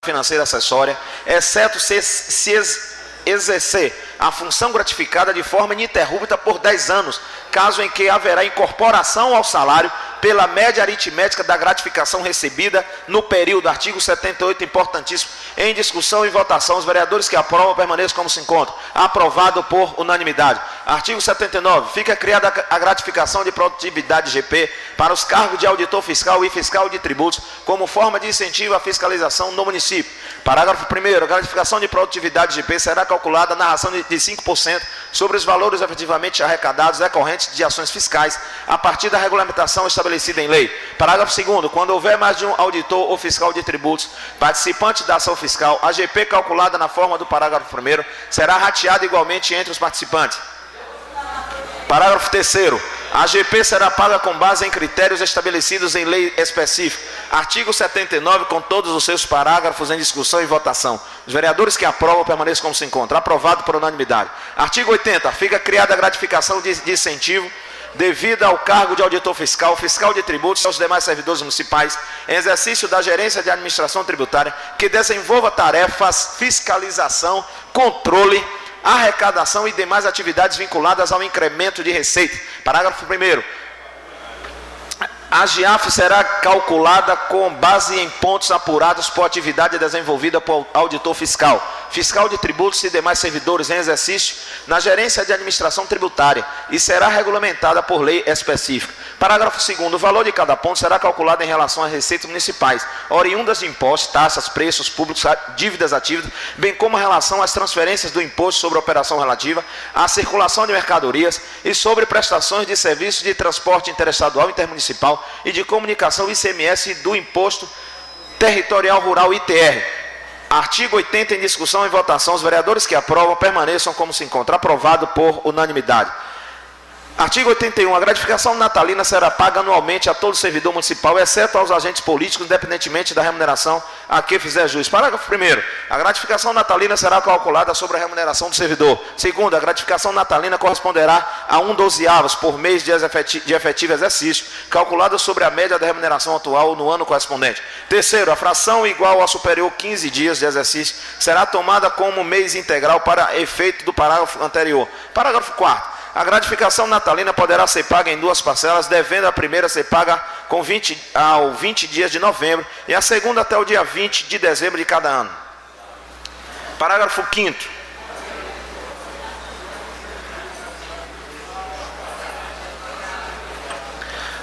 financeira acessória, exceto se exercer a função gratificada de forma ininterrupta por 10 anos, caso em que haverá incorporação ao salário pela média aritmética da gratificação recebida no período. Artigo 78, importantíssimo, em discussão e votação. Os vereadores que aprovam permaneçam como se encontram. Aprovado por unanimidade. Artigo 79, fica criada a gratificação de produtividade GP para os cargos de auditor fiscal e fiscal de tributos, como forma de incentivo à fiscalização no município. Parágrafo 1º, a gratificação de produtividade GP será calculada na ração de 5% sobre os valores efetivamente arrecadados decorrentes de ações fiscais, a partir da regulamentação estabelecida em lei. Parágrafo 2º, quando houver mais de um auditor ou fiscal de tributos participante da ação fiscal, a GP calculada na forma do parágrafo 1º será rateada igualmente entre os participantes. Parágrafo 3º, a GP será paga com base em critérios estabelecidos em lei específica. Artigo 79, com todos os seus parágrafos em discussão e votação. Os vereadores que aprovam permaneçam como se encontram. Aprovado por unanimidade. Artigo 80, fica criada a gratificação de incentivo devida ao cargo de auditor fiscal, fiscal de tributos e aos demais servidores municipais em exercício da gerência de administração tributária que desenvolva tarefas, fiscalização, controle, arrecadação e demais atividades vinculadas ao incremento de receita. Parágrafo 1º. A GIAF será calculada com base em pontos apurados por atividade desenvolvida por auditor fiscal, fiscal de tributos e demais servidores em exercício na gerência de administração tributária e será regulamentada por lei específica. Parágrafo 2º. O valor de cada ponto será calculado em relação às receitas municipais, oriundas de impostos, taxas, preços públicos, dívidas ativas, bem como em relação às transferências do imposto sobre a operação relativa à circulação de mercadorias e sobre prestações de serviços de transporte interestadual, intermunicipal e de comunicação ICMS do Imposto Territorial Rural ITR. Artigo 80 em discussão e votação. Os vereadores que aprovam permaneçam como se encontram. Aprovado por unanimidade. Artigo 81. A gratificação natalina será paga anualmente a todo servidor municipal, exceto aos agentes políticos, independentemente da remuneração a que fizer jus. Parágrafo 1º. A gratificação natalina será calculada sobre a remuneração do servidor. Segundo, a gratificação natalina corresponderá a 1/12 por mês de efetivo exercício, calculada sobre a média da remuneração atual no ano correspondente. Terceiro, a fração igual a superior 15 dias de exercício será tomada como mês integral para efeito do parágrafo anterior. Parágrafo 4º. A gratificação natalina poderá ser paga em 2 parcelas, devendo a primeira ser paga com 20 dias de novembro e a segunda até o dia 20 de dezembro de cada ano. Parágrafo 5º.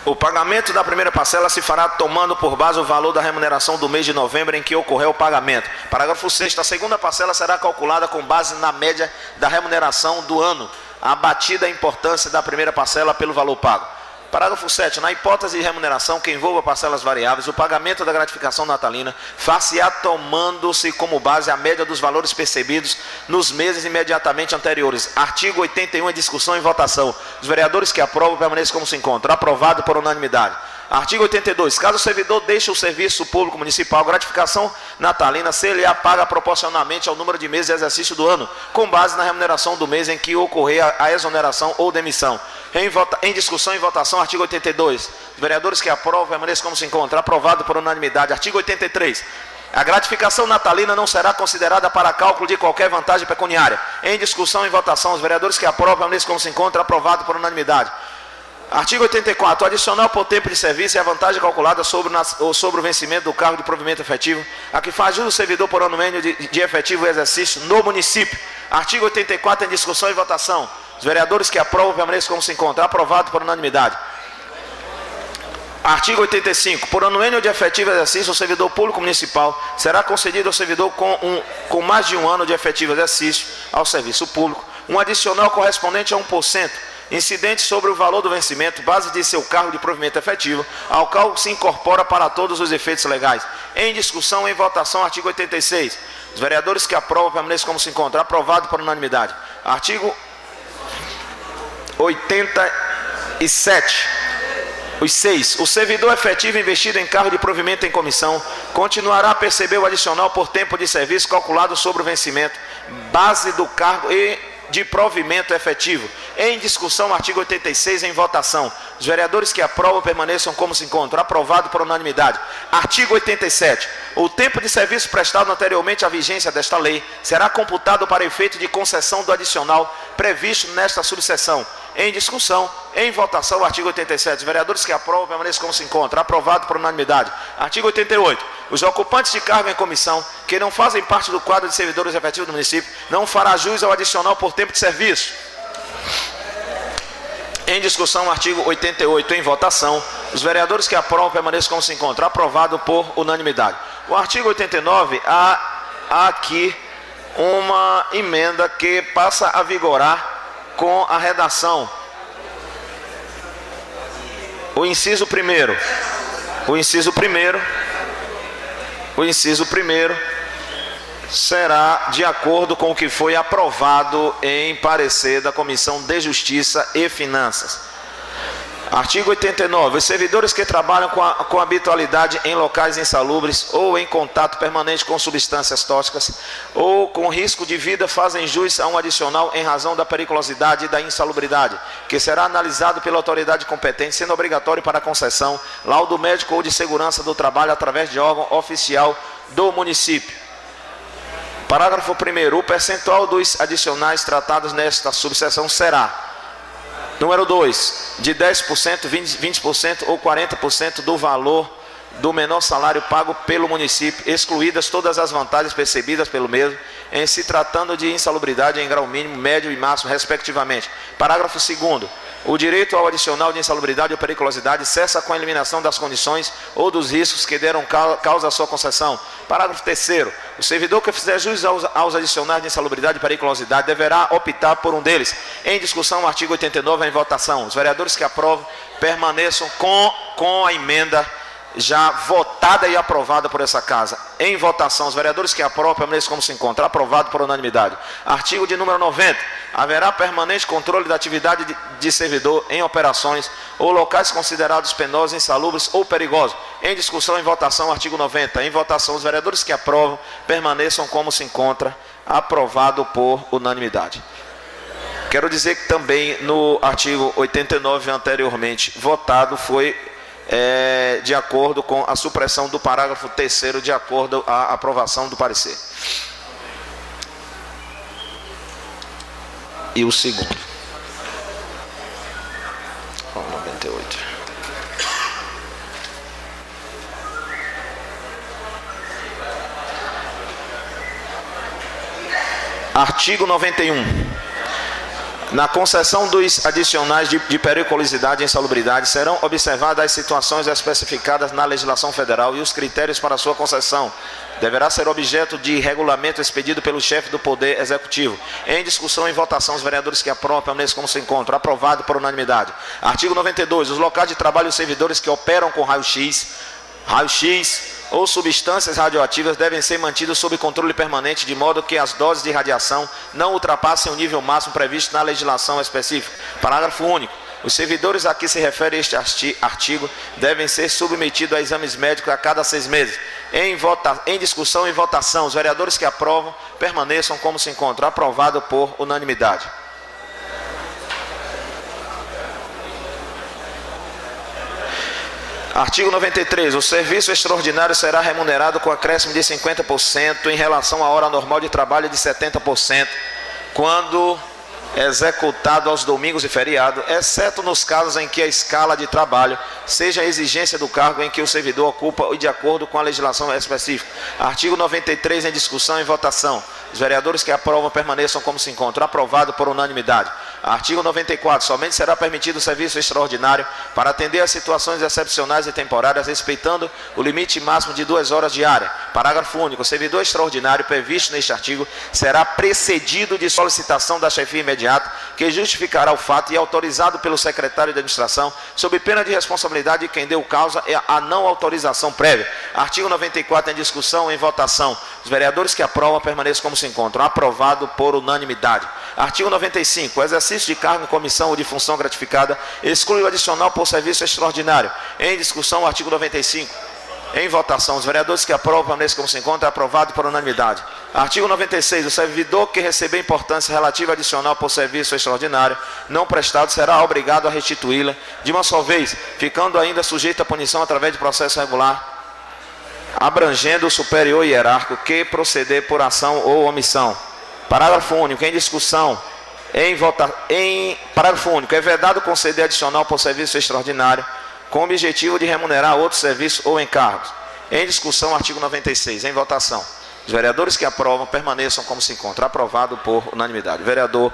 O pagamento da primeira parcela se fará tomando por base o valor da remuneração do mês de novembro em que ocorreu o pagamento. Parágrafo 6º. A segunda parcela será calculada com base na média da remuneração do ano, abatida a importância da primeira parcela pelo valor pago. Parágrafo 7. Na hipótese de remuneração que envolva parcelas variáveis, o pagamento da gratificação natalina far-se-á tomando-se como base a média dos valores percebidos nos meses imediatamente anteriores. Artigo 81 em discussão e votação. Os vereadores que aprovam permaneçam como se encontram. Aprovado por unanimidade. Artigo 82. Caso o servidor deixe o serviço público municipal, a gratificação natalina se-lhe-á paga proporcionalmente ao número de meses de exercício do ano, com base na remuneração do mês em que ocorrer a exoneração ou demissão. Em discussão e votação, artigo 82. Os vereadores que aprovam permaneçam como se encontram. Aprovado por unanimidade. Artigo 83. A gratificação natalina não será considerada para cálculo de qualquer vantagem pecuniária. Em discussão e votação, os vereadores que aprovam permaneçam como se encontram. Aprovado por unanimidade. Artigo 84. O adicional por tempo de serviço é a vantagem calculada sobre o vencimento do cargo de provimento efetivo, a que faz jus o servidor por ano mínimo de efetivo exercício no município. Artigo 84 em discussão e votação. Os vereadores que aprovam permaneçam como se encontram. Aprovado por unanimidade. Artigo 85. Por anuênio de efetivo exercício, o servidor público municipal será concedido ao servidor com mais de um ano de efetivo exercício ao serviço público um adicional correspondente a 1%, incidente sobre o valor do vencimento, base de seu cargo de provimento efetivo, ao qual se incorpora para todos os efeitos legais. Em discussão, em votação, artigo 86. Os vereadores que aprovam permaneçam como se encontram. Aprovado por unanimidade. Artigo 87. Os 6. O servidor efetivo investido em cargo de provimento em comissão continuará a perceber o adicional por tempo de serviço calculado sobre o vencimento, base do cargo e de provimento efetivo. Em discussão, artigo 86, em votação. Os vereadores que aprovam permaneçam como se encontram. Aprovado por unanimidade. Artigo 87. O tempo de serviço prestado anteriormente à vigência desta lei será computado para efeito de concessão do adicional previsto nesta subseção. Em discussão, em votação, o artigo 87. Os vereadores que aprovam permaneçam como se encontram. Aprovado por unanimidade. Artigo 88. Os ocupantes de cargo em comissão que não fazem parte do quadro de servidores efetivos do município não fará jus ao adicional por tempo de serviço. Em discussão, artigo 88, em votação. Os vereadores que aprovam permaneçam como se encontram. Aprovado por unanimidade. O artigo 89, há aqui uma emenda que passa a vigorar com a redação. O inciso primeiro será de acordo com o que foi aprovado em parecer da Comissão de Justiça e Finanças. Artigo 89. Os servidores que trabalham com habitualidade em locais insalubres ou em contato permanente com substâncias tóxicas ou com risco de vida fazem jus a um adicional em razão da periculosidade e da insalubridade, que será analisado pela autoridade competente, sendo obrigatório para a concessão laudo médico ou de segurança do trabalho através de órgão oficial do município. Parágrafo 1º. O percentual dos adicionais tratados nesta subseção será: número 2, de 10%, 20% ou 40% do valor do menor salário pago pelo município, excluídas todas as vantagens percebidas pelo mesmo, em se tratando de insalubridade em grau mínimo, médio e máximo, respectivamente. Parágrafo 2º. O direito ao adicional de insalubridade ou periculosidade cessa com a eliminação das condições ou dos riscos que deram causa à sua concessão. Parágrafo 3º. O servidor que fizer jus aos adicionais de insalubridade e periculosidade deverá optar por um deles. Em discussão, artigo 89, em votação. Os vereadores que aprovam permaneçam com a emenda já votada e aprovada por essa casa. Em votação, os vereadores que aprovam permaneçam como se encontra. Aprovado por unanimidade. Artigo de número 90. Haverá permanente controle da atividade de servidor em operações ou locais considerados penosos, insalubres ou perigosos. Em discussão, em votação, artigo 90. Em votação, os vereadores que aprovam permaneçam como se encontra. Aprovado por unanimidade. Quero dizer que também no artigo 89 anteriormente votado foi de acordo com a supressão do parágrafo 3º, de acordo à aprovação do parecer. E o segundo. 98. Artigo 91. Na concessão dos adicionais de periculosidade e insalubridade serão observadas as situações especificadas na legislação federal e os critérios para sua concessão. Deverá ser objeto de regulamento expedido pelo chefe do Poder Executivo. Em discussão e votação, os vereadores que aprovam permaneçam como se encontram. Aprovado por unanimidade. Artigo 92. Os locais de trabalho e os servidores que operam com raio-x ou substâncias radioativas devem ser mantidos sob controle permanente, de modo que as doses de radiação não ultrapassem o nível máximo previsto na legislação específica. Parágrafo único. Os servidores a que se refere este artigo devem ser submetidos a exames médicos a cada 6 meses. Em discussão e votação, os vereadores que aprovam permaneçam como se encontram. Aprovado por unanimidade. Artigo 93. O serviço extraordinário será remunerado com acréscimo de 50% em relação à hora normal de trabalho de 70%, quando executado aos domingos e feriado, exceto nos casos em que a escala de trabalho seja a exigência do cargo em que o servidor ocupa e de acordo com a legislação específica. Artigo 93, em discussão e votação. Os vereadores que aprovam permaneçam como se encontram. Aprovado por unanimidade. Artigo 94. Somente será permitido o serviço extraordinário para atender a situações excepcionais e temporárias, respeitando o limite máximo de 2 horas diárias. Parágrafo único. O servidor extraordinário previsto neste artigo será precedido de solicitação da chefia imediata, que justificará o fato e autorizado pelo secretário de administração, sob pena de responsabilidade de quem deu causa a não autorização prévia. Artigo 94, em discussão, em votação. Os vereadores que aprovam permaneçam como se encontram. Aprovado por unanimidade. Artigo 95. O exercício de cargo em comissão ou de função gratificada exclui o adicional por serviço extraordinário. Em discussão, o artigo 95. Em votação, os vereadores que aprovam, permaneçam como se encontra, aprovado por unanimidade. Artigo 96. O servidor que receber importância relativa adicional por serviço extraordinário não prestado será obrigado a restituí-la de uma só vez, ficando ainda sujeito à punição através de processo regular, abrangendo o superior hierárquico que proceder por ação ou omissão. Parágrafo único. Em discussão, parágrafo único. É vedado conceder adicional por serviço extraordinário com o objetivo de remunerar outros serviços ou encargos. Em discussão, artigo 96. Em votação. Os vereadores que aprovam permaneçam como se encontra. Aprovado por unanimidade. Vereador